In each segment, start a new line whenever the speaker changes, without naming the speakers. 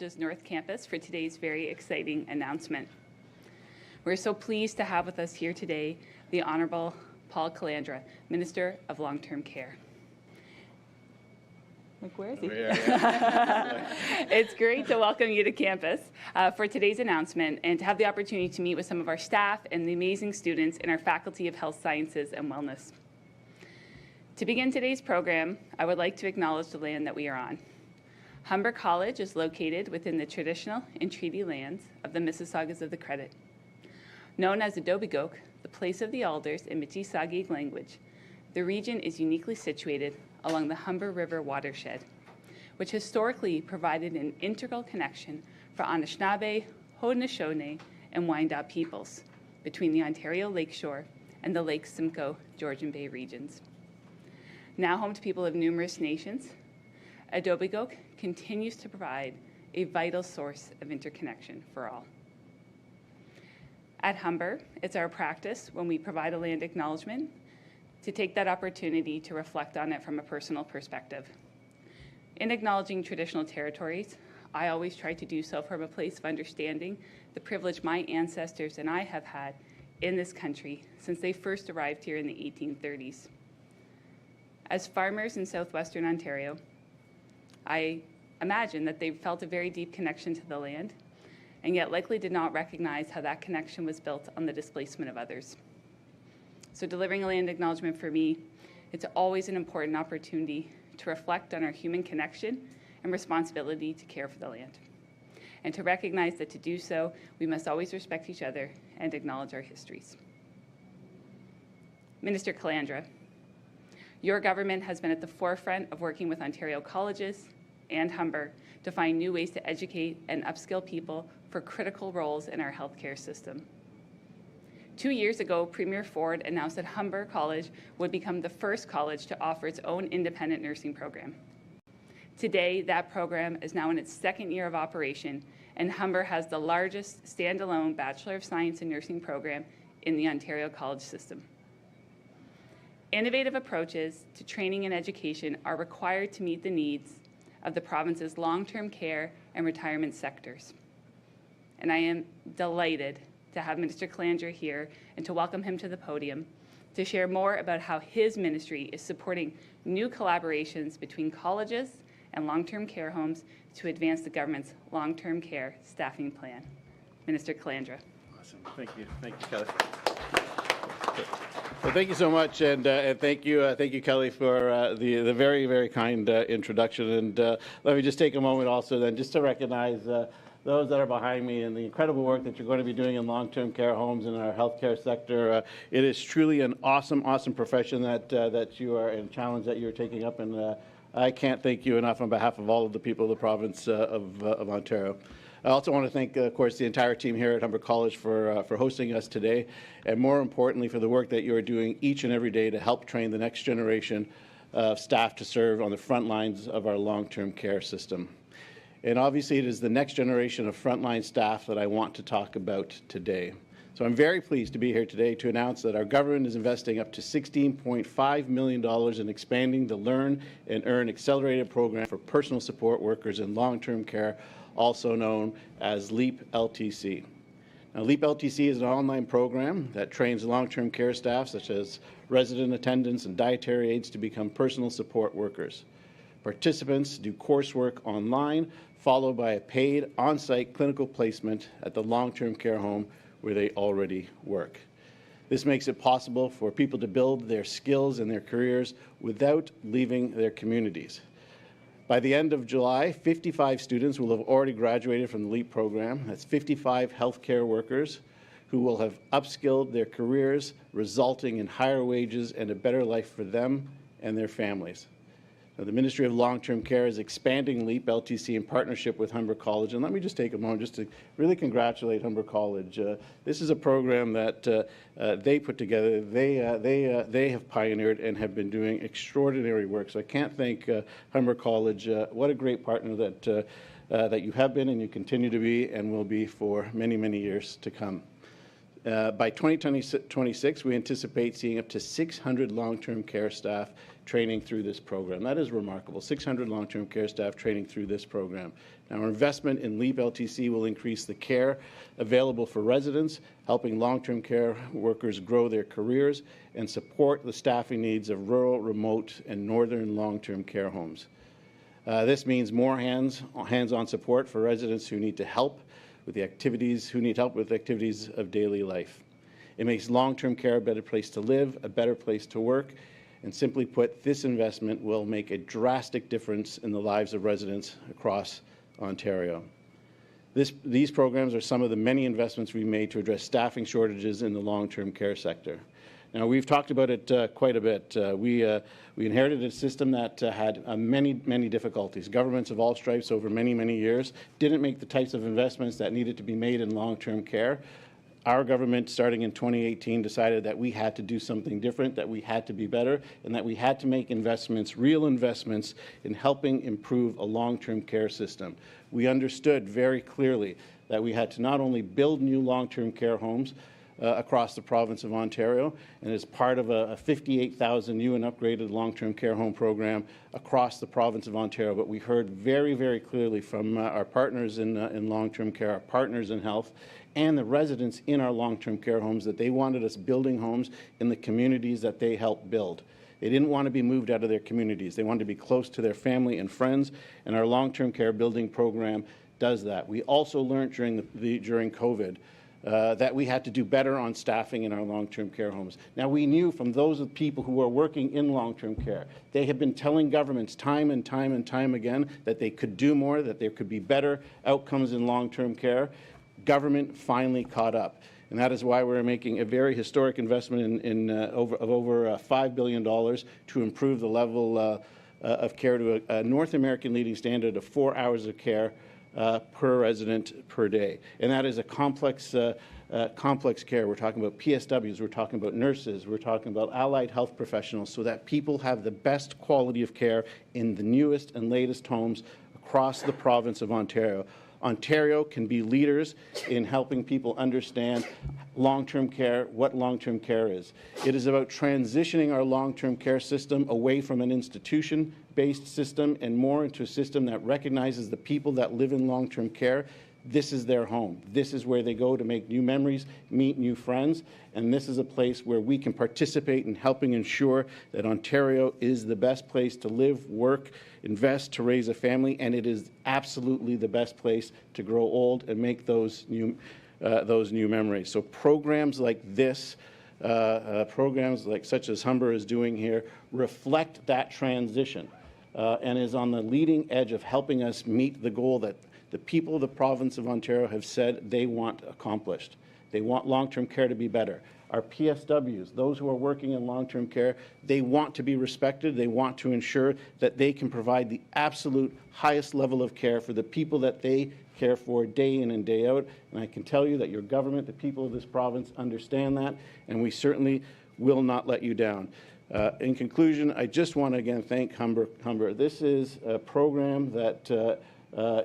College's North Campus for today's very exciting announcement. We're so pleased to have with us here today the Honourable Paul Calandra, Minister of Long-Term Care. Where is he? It's great to welcome you to campus for today's announcement and to have the opportunity to meet with some of our staff and the amazing students in our Faculty of Health Sciences and Wellness. To begin today's program, I would like to acknowledge the land that we are on. Humber College is located within the traditional and treaty lands of the Mississaugas of the Credit. Known as Adobegoak, the place of the alders in Michi-Saugig language, the region is uniquely situated along the Humber River watershed, which historically provided an integral connection for Anishinaabe, Haudenosaunee, and Wyandot peoples between the Ontario Lakeshore and the Lake Simcoe, Georgian Bay regions. Now home to people of numerous nations, Adobegoak continues to provide a vital source of interconnection for all. At Humber, it's our practice when we provide a land acknowledgement to take that opportunity to reflect on it from a personal perspective. In acknowledging traditional territories, I always try to do so from a place of understanding the privilege my ancestors and I have had in this country since they first arrived here in the 1830s. As farmers in southwestern Ontario, I imagine that they felt a very deep connection to the land and yet likely did not recognize how that connection was built on the displacement of others. So delivering a land acknowledgement for me, it's always an important opportunity to reflect on our human connection and responsibility to care for the land, and to recognize that to do so, we must always respect each other and acknowledge our histories. Minister Calandra, your government has been at the forefront of working with Ontario colleges and Humber to find new ways to educate and upskill people for critical roles in our healthcare system. 2 years ago, Premier Ford announced that Humber College would become the first college to offer its own independent nursing program. Today, that program is now in its second year of operation, and Humber has the largest standalone Bachelor of Science in Nursing program in the Ontario college system. Innovative approaches to training and education are required to meet the needs of the province's long-term care and retirement sectors. And I am delighted to have Minister Calandra here and to welcome him to the podium to share more about how his ministry is supporting new collaborations between colleges and long-term care homes to advance the government's long-term care staffing plan. Minister Calandra.
Awesome. Thank you, Kelly. Well, thank you so much, and thank you, Kelly, for the very, very kind introduction. And let me just take a moment also then just to recognize those that are behind me and the incredible work that you're going to be doing in long-term care homes in our healthcare sector. It is truly an awesome profession that you are, and challenge that you're taking up, and I can't thank you enough on behalf of all of the people of the province of Ontario. I also want to thank, of course, the entire team here at Humber College for hosting us today, and more importantly, for the work that you are doing each and every day to help train the next generation of staff to serve on the front lines of our long-term care system. And obviously, it is the next generation of frontline staff that I want to talk about today. So I'm very pleased to be here today to announce that our government is investing up to $16.5 million in expanding the Learn and Earn Accelerated program for personal support workers in long-term care, also known as LEAP LTC. Now, LEAP LTC is an online program that trains long-term care staff, such as resident attendants and dietary aides, to become personal support workers. Participants do coursework online, followed by a paid on-site clinical placement at the long-term care home where they already work. This makes it possible for people to build their skills and their careers without leaving their communities. By the end of July, 55 students will have already graduated from the LEAP program. That's 55 healthcare workers who will have upskilled their careers, resulting in higher wages and a better life for them and their families. Now, the Ministry of Long-Term Care is expanding LEAP LTC in partnership with Humber College. And let me just take a moment just to really congratulate Humber College. This is a program that they put together. They have pioneered and have been doing extraordinary work. So I can't thank Humber College. What a great partner that you have been and you continue to be and will be for many, many years to come. By 2026, we anticipate seeing up to 600 long-term care staff training through this program. That is remarkable, 600 long-term care staff training through this program. Now, our investment in LEAP LTC will increase the care available for residents, helping long-term care workers grow their careers and support the staffing needs of rural, remote, and northern long-term care homes. This means more hands-on support for residents who need help with activities of daily life. It makes long-term care a better place to live, a better place to work, and simply put, this investment will make a drastic difference in the lives of residents across Ontario. These programs are some of the many investments we made to address staffing shortages in the long-term care sector. Now, we've talked about it quite a bit. We inherited a system that had many difficulties. Governments of all stripes over many years didn't make the types of investments that needed to be made in long-term care. Our government, starting in 2018, decided that we had to do something different, that we had to be better, and that we had to make investments, real investments, in helping improve a long-term care system. We understood very clearly that we had to not only build new long-term care homes across the province of Ontario, and as part of a 58,000 new and upgraded long-term care home program across the province of Ontario, but we heard very clearly from our partners in long-term care, our partners in health, and the residents in our long-term care homes that they wanted us building homes in the communities that they helped build. They didn't want to be moved out of their communities. They wanted to be close to their family and friends, and our long-term care building program does that. We also learned during COVID that we had to do better on staffing in our long-term care homes. Now, we knew from those people who are working in long-term care, they have been telling governments time and time again that they could do more, that there could be better outcomes in long-term care. Government finally caught up, and that is why we're making a very historic investment of over $5 billion to improve the level of care to a North American leading standard of 4 hours of care per resident per day. And that is a complex care. We're talking about PSWs, we're talking about nurses, we're talking about allied health professionals, so that people have the best quality of care in the newest and latest homes across the province of Ontario. Ontario can be leaders in helping people understand long-term care, what long-term care is. It is about transitioning our long-term care system away from an institution-based system and more into a system that recognizes the people that live in long-term care. This is their home. This is where they go to make new memories, meet new friends, and this is a place where we can participate in helping ensure that Ontario is the best place to live, work, invest, to raise a family, and it is absolutely the best place to grow old and make those new memories. So programs like this, programs like such as Humber is doing here, reflect that transition and is on the leading edge of helping us meet the goal that the people of the province of Ontario have said they want accomplished. They want long-term care to be better. Our PSWs, those who are working in long-term care, they want to be respected. They want to ensure that they can provide the absolute highest level of care for the people that they care for day in and day out. And I can tell you that your government, the people of this province, understand that, and we certainly will not let you down. In conclusion, I just want to again thank Humber. This is a program that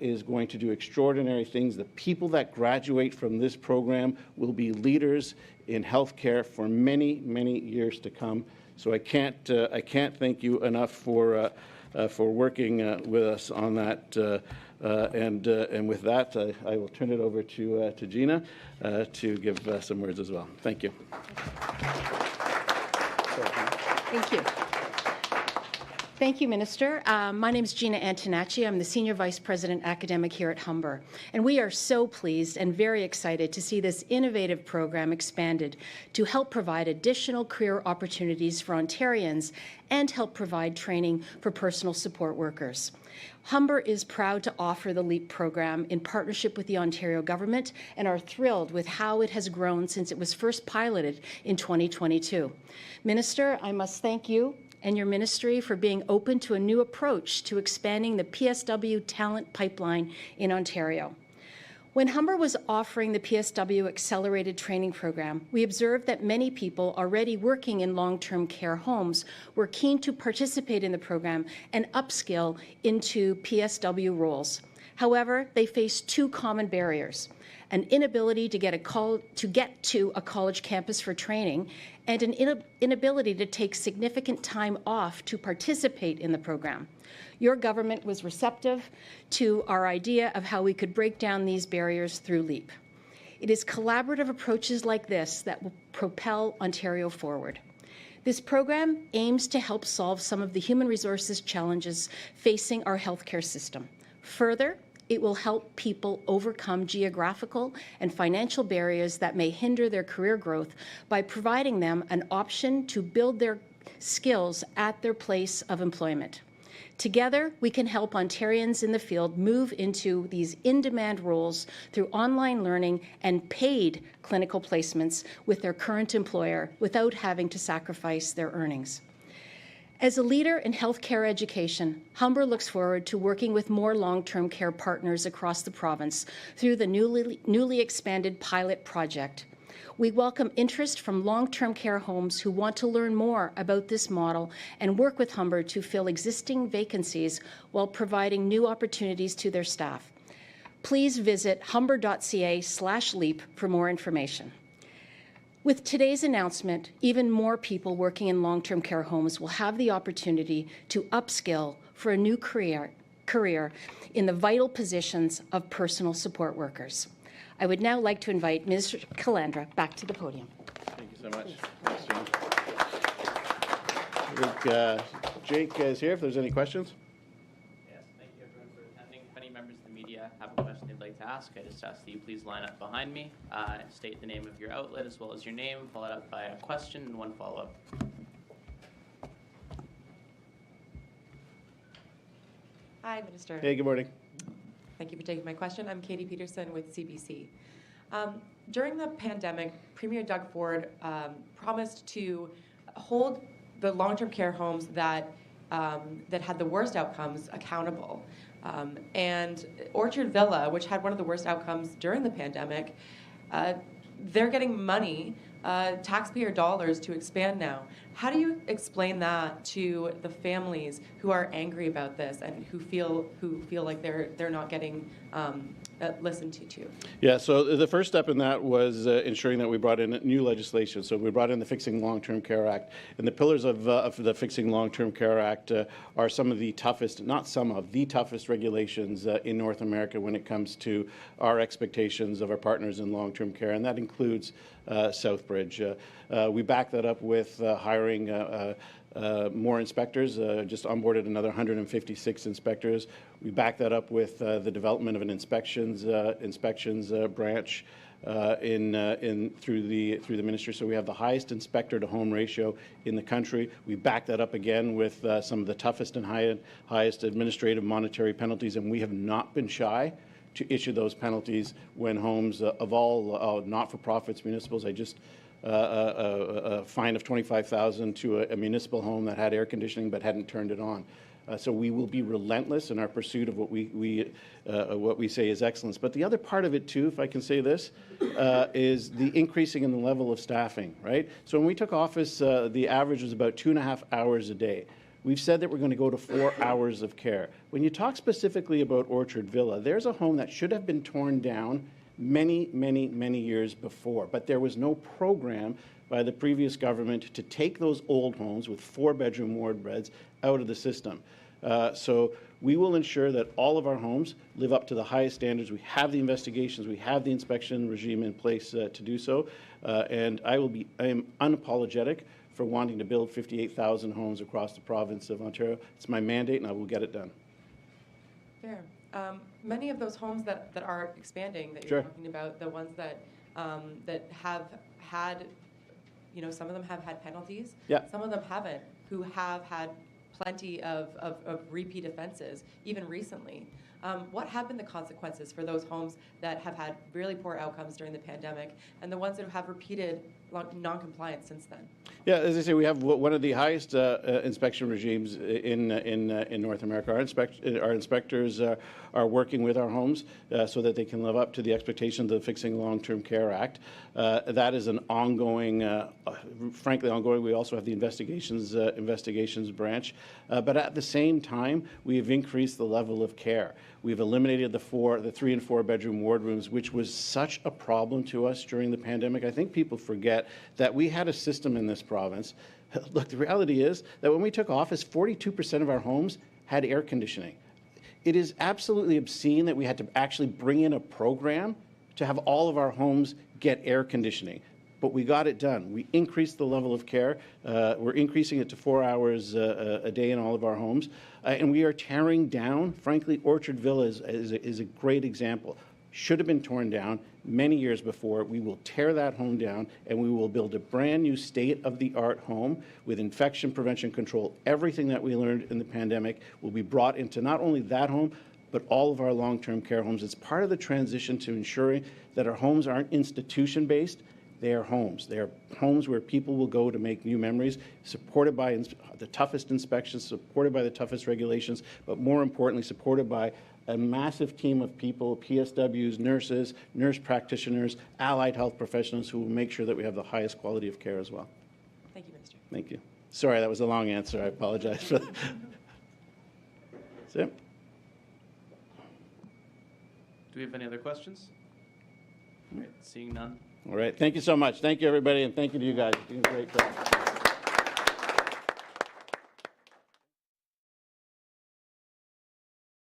is going to do extraordinary things. The people that graduate from this program will be leaders in healthcare for many years to come. So I can't thank you enough for working with us on that. And with that, I will turn it over to Gina to give some words as well. Thank you.
Thank you. Thank you, Minister. My name is Gina Antonacci. I'm the Senior Vice President Academic here at Humber. And we are so pleased and very excited to see this innovative program expanded to help provide additional career opportunities for Ontarians and help provide training for personal support workers. Humber is proud to offer the LEAP program in partnership with the Ontario government and are thrilled with how it has grown since it was first piloted in 2022. Minister, I must thank you and your ministry for being open to a new approach to expanding the PSW talent pipeline in Ontario. When Humber was offering the PSW Accelerated Training Program, we observed that many people already working in long-term care homes were keen to participate in the program and upskill into PSW roles. However, they face two common barriers: an inability to get to a college campus for training, and an inability to take significant time off to participate in the program. Your government was receptive to our idea of how we could break down these barriers through LEAP. It is collaborative approaches like this that will propel Ontario forward. This program aims to help solve some of the human resources challenges facing our healthcare system. Further, it will help people overcome geographical and financial barriers that may hinder their career growth by providing them an option to build their skills at their place of employment. Together, we can help Ontarians in the field move into these in-demand roles through online learning and paid clinical placements with their current employer without having to sacrifice their earnings. As a leader in healthcare education, Humber looks forward to working with more long-term care partners across the province through the newly expanded pilot project. We welcome interest from long-term care homes who want to learn more about this model and work with Humber to fill existing vacancies while providing new opportunities to their staff. Please visit humber.ca/leap for more information. With today's announcement, even more people working in long-term care homes will have the opportunity to upskill for a new career in the vital positions of personal support workers. I would now like to invite Ms. Calandra back to the podium.
Thank you so much. Thanks, Jane. I think Jake is here if there's any questions.
Yes, thank you everyone for attending. If any members of the media have a question they'd like to ask, I just ask that you please line up behind me, state the name of your outlet as well as your name, followed up by a question and one follow-up.
Hi, Minister.
Hey, good morning.
Thank you for taking my question. I'm Katie Peterson with CBC. During the pandemic, Premier Doug Ford promised to hold the long-term care homes that had the worst outcomes accountable. And Orchard Villa, which had one of the worst outcomes during the pandemic, they're getting money, taxpayer dollars, to expand now. How do you explain that to the families who are angry about this and who feel like they're not getting listened to?
Yeah, so the first step in that was ensuring that we brought in new legislation. So we brought in the Fixing Long-Term Care Act. And the pillars of the Fixing Long-Term Care Act are some of the toughest, not some of, the toughest regulations in North America when it comes to our expectations of our partners in long-term care, and that includes Southbridge. We back that up with hiring more inspectors, just onboarded another 156 inspectors. We back that up with the development of an inspections branch through the ministry. So we have the highest inspector to home ratio in the country. We back that up again with some of the toughest and highest administrative monetary penalties, and we have not been shy to issue those penalties when homes of all not-for-profits, municipals. I just a fine of $25,000 to a municipal home that had air conditioning but hadn't turned it on. So we will be relentless in our pursuit of what we say is excellence. But the other part of it too, if I can say this, is the increasing in the level of staffing, right? So when we took office, the average was about 2.5 hours a day. We've said that we're going to go to 4 hours of care. When you talk specifically about Orchard Villa, there's a home that should have been torn down many, many, many years before, but there was no program by the previous government to take those old homes with 4-bedroom ward beds out of the system. So we will ensure that all of our homes live up to the highest standards. We have the investigations, we have the inspection regime in place to do so, and I am unapologetic for wanting to build 58,000 homes across the province of Ontario. It's my mandate, and I will get it done.
Fair. Many of those homes that are expanding that
Sure.
you're talking about, the ones that have had, some of them have had penalties.
Yeah.
Some of them haven't, who have had plenty of repeat offenses, even recently. What have been the consequences for those homes that have had really poor outcomes during the pandemic and the ones that have repeated non-compliance since then?
Yeah, as I say, we have one of the highest inspection regimes in North America. Our inspectors are working with our homes so that they can live up to the expectations of the Fixing Long-Term Care Act. That is an ongoing, frankly ongoing. We also have the investigations branch. But at the same time, we have increased the level of care. We've eliminated the 3 and 4 bedroom wardrooms, which was such a problem to us during the pandemic. I think people forget that we had a system in this province. Look, the reality is that when we took office, 42% of our homes had air conditioning. It is absolutely obscene that we had to actually bring in a program to have all of our homes get air conditioning. But we got it done. We increased the level of care. We're increasing it to 4 hours a day in all of our homes. And we are tearing down, frankly, Orchard Villa is a great example. Should have been torn down many years before. We will tear that home down, and we will build a brand new state-of-the-art home with infection prevention control. Everything that we learned in the pandemic will be brought into not only that home, but all of our long-term care homes. It's part of the transition to ensuring that our homes aren't institution-based. They are homes. They are homes where people will go to make new memories, supported by the toughest inspections, supported by the toughest regulations, but more importantly, supported by a massive team of people, PSWs, nurses, nurse practitioners, allied health professionals who will make sure that we have the highest quality of care as well.
Thank you, Minister.
Thank you. Sorry, that was a long answer. I apologize for that. That's it.
Do we have any other questions? All right, seeing none.
All right. Thank you so much. Thank you, everybody, and thank you to you guys. You're doing a great job.